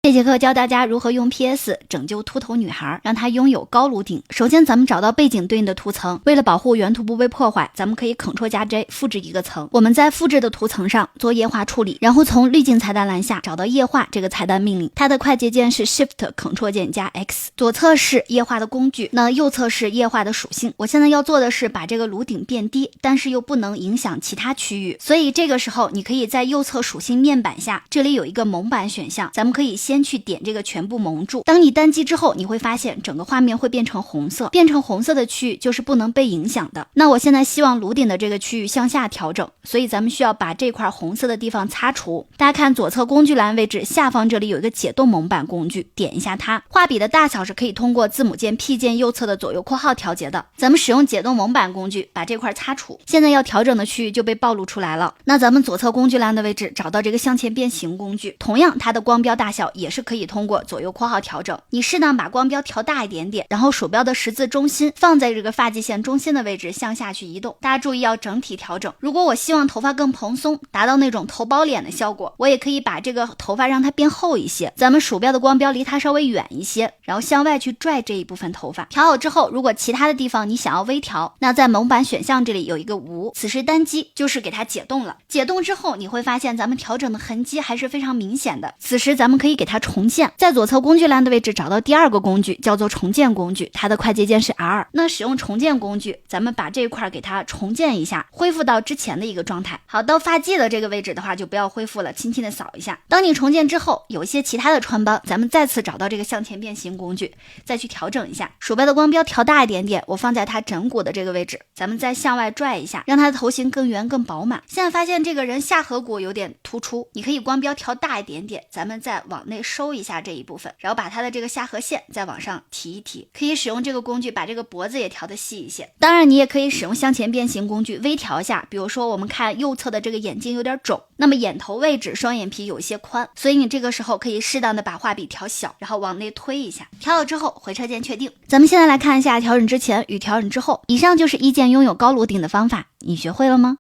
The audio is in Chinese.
這節課教大家如何用 PS 拯救禿頭女孩，讓她擁有高颅頂。首先咱们找到背景对应的图层，为了保護原圖不被破壞，咱們可以 Ctrl+J 複製一個層。我們在複製的圖層上做液化處理，然後從濾鏡菜單欄下找到液化這個菜單命令，它的快捷鍵是 Shift Ctrl 鍵加 X。左側是液化的工具，那右側是液化的屬性。我現在要做的是把這個颅頂變低，但是又不能影響其他區域，所以這個時候你可以在右側屬性面板下，這裡有一個蒙版選項，咱們可以先去點這個全部蒙住。當你單擊之後，你會發現整個畫面會變成紅色，變成紅色的區域就是不能被影響的。那我現在希望颅頂的這個區域向下調整，所以咱們需要把這塊紅色的地方擦除。大家看左側工具欄位置下方這裡有一個解凍蒙版工具，點一下它。畫筆的大小是可以通過字母鍵 P 鍵右側的左右括號調節的。咱們使用解凍蒙版工具把這塊擦除，現在要調整的區域就被暴露出來了。那咱們左側工具欄的位置找到這個向前變形工具，同樣它的光標大小也是可以通過左右括號調整。你適當把光標調大一點點，然後鼠標的十字中心放在這個髮際線中心的位置向下去移動。大家注意要整體調整。如果我希望頭髮更蓬鬆，達到那種頭包臉的效果，我也可以把這個頭髮讓它變厚一些。咱們鼠標的光標離它稍微遠一些，然後向外去拽這一部分頭髮。調好之後，如果其他的地方你想要微調，那在蒙版選項這裡有一個無，此時單擊就是給它解凍了。解凍之後，你會發現咱們調整的痕跡還是非常明顯的。此時咱們可以給它重建，在左側工具欄的位置找到第二個工具，叫做重建工具，它的快捷鍵是 R。那使用重建工具，咱們把这一塊給它重建一下，恢復到之前的一個狀態。好，到髮際的這個位置的話就不要恢復了，輕輕的掃一下。當你重建之後，有一些其他的穿幫，咱們再次找到這個向前變形工具，再去調整一下。鼠標的光標調大一點點，我放在它枕骨的這個位置，咱們再向外拽一下，讓它的頭型更圓更飽滿。現在發現這個人下頜骨有點突出，你可以光標調大一點點，咱們再往內收一下這一部分，然後把它的這個下頜線再往上提一提。可以使用這個工具把這個脖子也調得細一些。當然你也可以使用向前變形工具微調一下，比如說我們看右側的這個眼睛有點腫，那麼眼頭位置雙眼皮有一些寬，所以你這個時候可以適當的把畫筆調小，然後往內推一下。調好之後回車鍵確定。咱們現在來看一下調整之前與調整之後。以上就是一鍵擁有高颅頂的方法，你學會了嗎？